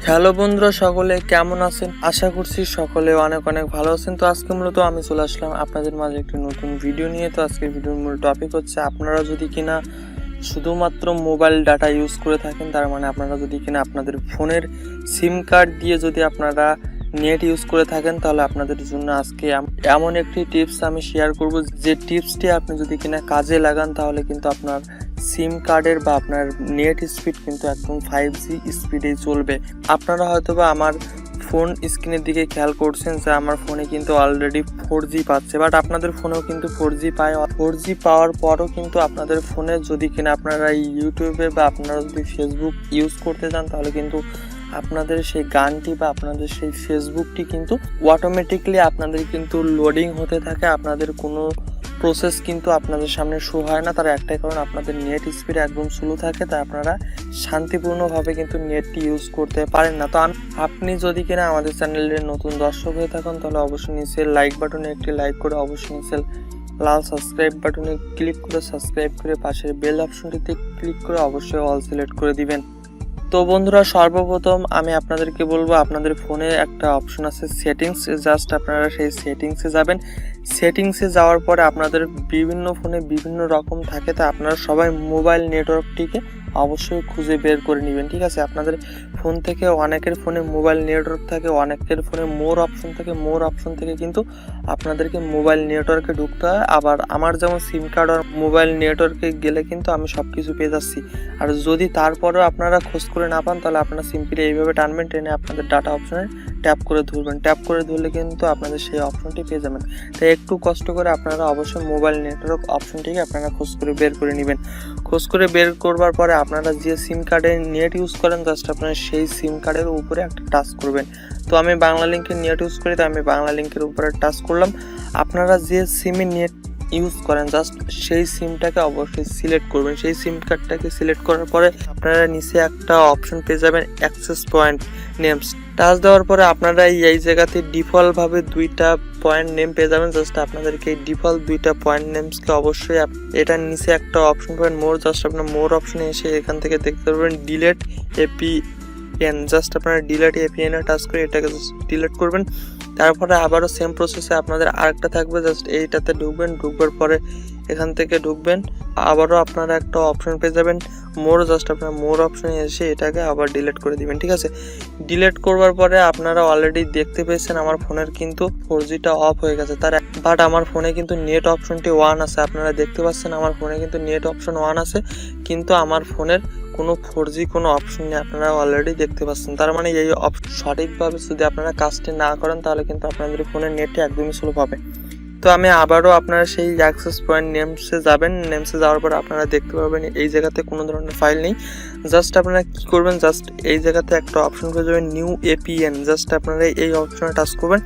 Hello বন্ধুরা, সকলে কেমন আছেন? আশা করছি সকলে অনেক অনেক ভালো আছেন। তো আজকে মূলত আমি চলে আসলাম আপনাদের মাঝে একটি নতুন ভিডিও নিয়ে। তো আজকের ভিডিওর মূল টপিক হচ্ছে, আপনারা যদি কিনা শুধুমাত্র মোবাইল ডাটা ইউজ করে থাকেন, তার মানে আপনারা যদি কিনা আপনাদের ফোনের সিম কার্ড দিয়ে যদি আপনারা নেট ইউজ করে থাকেন, তাহলে আপনাদের জন্য আজকে এমন একটি টিপস আমি শেয়ার করব, যে টিপসটি আপনি যদি কিনা কাজে লাগান, তাহলে কিন্তু আপনার সিম কার্ডের বা আপনার নেট স্পিড কিন্তু একদম 5G স্পিডেই চলবে। আপনারা হয়তোবা আমার ফোন স্ক্রিনের দিকে খেয়াল করছেন যে আমার ফোনে কিন্তু অলরেডি 4G পাচ্ছে, বাট আপনাদের ফোনেও কিন্তু 4G পায়। 4G পাওয়ার পরও কিন্তু আপনাদের ফোনে যদি কিনা আপনারা ইউটিউবে বা আপনারা যদি ফেসবুক ইউজ করতে চান, তাহলে কিন্তু আপনাদের সেই গানটি বা আপনাদের সেই ফেসবুকটি কিন্তু অটোমেটিকলি আপনাদের কিন্তু লোডিং হতে থাকে। আপনাদের কোনো প্রসেস কিন্তু আপনাদের সামনে শো হয় না। তার একটাই কারণ, আপনাদের নেট স্পিড একদম স্লো থাকে, তাই আপনারা শান্তিপূর্ণভাবে কিন্তু নেটটি ইউজ করতে পারেন না। তো আপনি যদি কিনা আমাদের চ্যানেলের নতুন দর্শক হয়ে থাকেন, তাহলে অবশ্যই নিচে লাইক বাটনে একটি লাইক করে, অবশ্যই নিচে লাল সাবস্ক্রাইব বাটনে ক্লিক করে সাবস্ক্রাইব করে পাশের বেল অপশনটিতে ক্লিক করে অবশ্যই অল সিলেক্ট করে দিবেন। তো বন্ধুরা, সর্বপ্রথম আমি আপনাদেরকে বলবো, আপনাদের ফোনে একটা অপশন আছে সেটিংস, জাস্ট আপনারা সেই সেটিংসে যাবেন। সেটিংসে যাওয়ার পরে আপনাদের বিভিন্ন ফোনে বিভিন্ন রকম থাকে, তা আপনারা সবাই মোবাইল নেটওয়ার্কটিকে অবশ্যই খুঁজে বের করে নেবেন, ঠিক আছে? আপনাদের ফোন থেকে অনেকের ফোনে মোবাইল নেটওয়ার্ক থাকে, অনেকের ফোনে মোর অপশন থাকে। মোর অপশন থেকে কিন্তু আপনাদেরকে মোবাইল নেটওয়ার্কে ঢুকতে হয়। আবার আমার যেমন সিম কার্ড আর মোবাইল নেটওয়ার্কে গেলে কিন্তু আমি সব কিছু পেয়ে যাচ্ছি। আর যদি তারপরেও আপনারা খোঁজ করে না পান, তাহলে আপনারা সিম্পলি এইভাবে টানবেন, টেনে আপনাদের ডাটা অপশনে ট্যাপ করে ধরবেন। ট্যাপ করে ধরলে কিন্তু আপনাদের সেই অপশনটি পেয়ে যাবেন। তাই একটু কষ্ট করে আপনারা অবশ্যই মোবাইল নেটওয়ার্ক অপশনটিকে আপনারা খোঁজ করে বের করে নেবেন। খোঁজ করে বের করবার পরে আপনারা যে সিম কার্ডে নেট ইউজ করেন, জাস্ট আপনারা সেই সিম কার্ডের উপরে একটা টাচ করবেন। তো আমি বাংলা লিঙ্কের নেট ইউজ করি, তো আমি বাংলা লিঙ্কের উপরে টাচ করলাম। আপনারা যে সিমে নেট ইউজ করেন, জাস্ট সেই সিমটাকে অবশ্যই সিলেক্ট করবেন। সেই সিম কার্ডটাকে সিলেক্ট করার পরে আপনারা নিচে একটা অপশন পেয়ে যাবেন, অ্যাক্সেস পয়েন্ট নেমস। টাচ দেওয়ার পরে আপনারা এই জায়গাতে ডিফল্ট ভাবে 2টা পয়েন্ট নেম পেয়ে যাবেন। জাস্ট আপনাদেরকে এই ডিফল্ট 2টা পয়েন্ট নেমসকে অবশ্যই এটার নিচে একটা অপশন পাবেন মোর, জাস্ট আপনার মোর অপশনে এসে এখান থেকে দেখতে পারবেন ডিলেট এপিএন। জাস্ট আপনারা ডিলেট এপিএন এ টাচ করে এটাকে ডিলেট করবেন। তারপরে আবারও সেম প্রসেসে আপনাদের আরেকটা থাকবে, জাস্ট এইটাতে ঢুকবেন। ঢুকবার পরে এখান থেকে ঢুকবেন, আবারও আপনারা একটা অপশন পেয়ে যাবেন মোর, জাস্ট আপনারা মোর অপশনে এসে এটাকে আবার ডিলিট করে দিবেন, ঠিক আছে? ডিলিট করবার পরে আপনারা অলরেডি দেখতে পেয়েছেন আমার ফোনের কিন্তু 4Gটা অফ হয়ে গেছে, বাট আমার ফোনে কিন্তু নেট অপশনটি 1 আছে। আপনারা দেখতে পাচ্ছেন আমার ফোনে কিন্তু নেট অপশন 1 আছে, কিন্তু আমার ফোনের কোনো 4G কোনো অপশন নেই, আপনারা অলরেডি দেখতে পাচ্ছেন। তার মানে এই সঠিকভাবে যদি আপনারা কাজটি না করেন, তাহলে কিন্তু আপনাদের ফোনের নেটটি একদমই স্লো পাবে। তো আমি আবারও আপনারা সেই অ্যাক্সেস পয়েন্ট নেমসে যাবেন। নেমসে যাওয়ার পর আপনারা দেখতে পাবেন এই জায়গাতে কোনো ধরনের ফাইল নেই। জাস্ট আপনারা কি করবেন, জাস্ট এই জায়গাতে একটা অপশন পেয়ে যাবেন নিউ এপিএন। জাস্ট আপনারা এই অপশনে টাচ করবেন।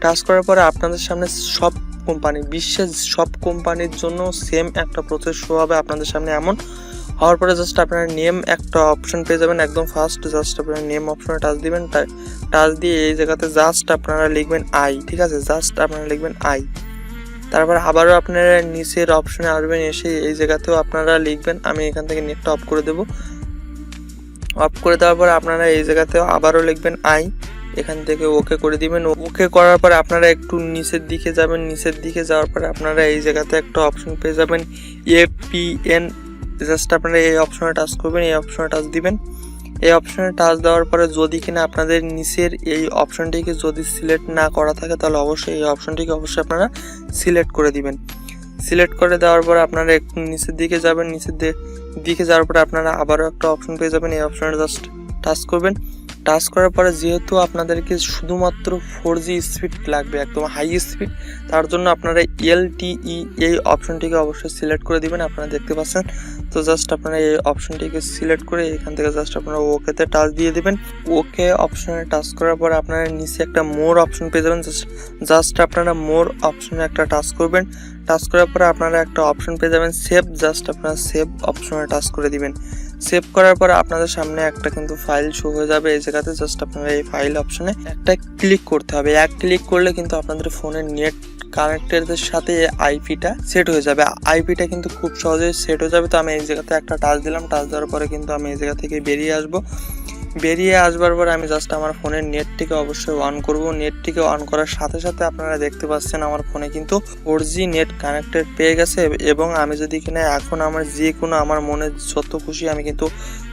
টাচ করার পরে আপনাদের সামনে সব কোম্পানি, বিশ্বের সব কোম্পানির জন্য সেম একটা প্রসেস শো হবে আপনাদের সামনে। এমন হওয়ার পরে জাস্ট আপনারা নেম একটা অপশন পেয়ে যাবেন একদম ফার্স্ট। জাস্ট আপনারা নেম অপশনে টাচ দিবেন। টাচ দিয়ে এই জায়গাতে জাস্ট আপনারা লিখবেন আই, ঠিক আছে? জাস্ট আপনারা লিখবেন আই। তারপর আবারও আপনারা নিচের অপশনে আসবেন, এসে এই জায়গাতেও আপনারা লিখবেন। আমি এখান থেকে নেটটা অফ করে দেব। অফ করে দেওয়ার পর আপনারা এই জায়গাতেও আবারও লিখবেন আই। এখান থেকে ওকে করে দিবেন। ওকে করার পরে আপনারা একটু নিচের দিকে যাবেন। নিচের দিকে যাওয়ার পরে আপনারা এই জায়গাতে একটা অপশন পেয়ে যাবেন এপিএন। জাস্ট আপনারা এই অপশনে টাচ করবেন, এই অপশনে টাচ দিবেন। এই অপশনে টাচ দেওয়ার পরে যদি কিনা আপনাদের নিচের এই অপশনটিকে যদি সিলেক্ট না করা থাকে, তাহলে অবশ্যই এই অপশনটিকে অবশ্যই আপনারা সিলেক্ট করে দিবেন। সিলেক্ট করে দেওয়ার পরে আপনারা একটু নিচের দিকে যাবেন। নিচের দিকে যাওয়ার পরে আপনারা আবারও একটা অপশন পেয়ে যাবেন, এই অপশনে জাস্ট টাচ করবেন। টাচ করার পরে যেহেতু আপনাদেরকে শুধুমাত্র 4G স্পিড লাগবে, একদম হাই স্পিড, তার জন্য আপনারা LTE এই অপশনটিকে অবশ্যই সিলেক্ট করে দিবেন। আপনারা দেখতে পাচ্ছেন। তো জাস্ট আপনারা এই অপশনটিকে সিলেক্ট করে এখান থেকে জাস্ট আপনারা ওকেতে টাচ দিয়ে দিবেন। ওকে অপশনে টাচ করার পর আপনারা নিচে একটা মোর অপশন পেয়ে যাবেন। জাস্ট আপনারা মোর অপশনে একটা টাচ করবেন। টাচ করার পরে আপনারা একটা অপশন পেয়ে যাবেন সেভ। জাস্ট আপনারা সেভ অপশনে টাচ করে দিবেন। সেভ করার পরে আপনাদের সামনে একটা কিন্তু ফাইল শো হয়ে যাবে এই জায়গাতে। জাস্ট আপনারা এই ফাইল অপশনে একটা ক্লিক করতে হবে। এক ক্লিক করলে কিন্তু আপনাদের ফোনের নেট কানেক্টের সাথে আইপিটা সেট হয়ে যাবে। আইপিটা কিন্তু খুব সহজেই সেট হয়ে যাবে। তো আমি এই জায়গাতে একটা টাচ দিলাম। টাচ দেওয়ার পরে কিন্তু আমি এই জায়গা থেকে বেরিয়ে আসবো। বেরিয়ে আসবার পর আমি জাস্ট আমার ফোনের নেটটিকে অবশ্যই অন করব। নেটটিকে অন করার সাথে সাথে আপনারা দেখতে পাচ্ছেন আমার ফোনে কিন্তু 4G নেট কানেক্টেড পেয়ে গেছে এবং আমি যদি কিনা এখন আমার যে কোনো আমার মনে যত খুশি আমি কিন্তু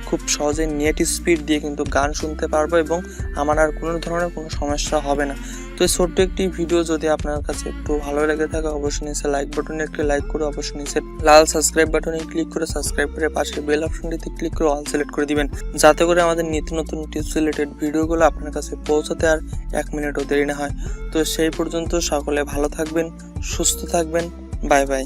খুব সহজে নেট স্পিড দিয়ে কিন্তু গান শুনতে পারবো এবং আমার আর কোনো ধরনের কোনো সমস্যা হবে না। তো এই ছোট্ট একটি ভিডিও যদি আপনার কাছে একটু ভালো লেগে থাকে অবশ্যই নিচে লাইক বাটনে একটি লাইক করে অবশ্যই নিচে লাল সাবস্ক্রাইব বাটনে ক্লিক করে সাবস্ক্রাইব করে পাশে বেল অপশনটিতে ক্লিক করে অল সিলেক্ট করে দিবেন, যাতে করে আমাদের নিত্য নতুন টিপস রিলেটেড ভিডিওগুলো আপনার কাছে পৌঁছাতে আর 1 মিনিটও দেরি না হয়। তো সেই পর্যন্ত সকলে ভালো থাকবেন, সুস্থ থাকবেন, বাই বাই।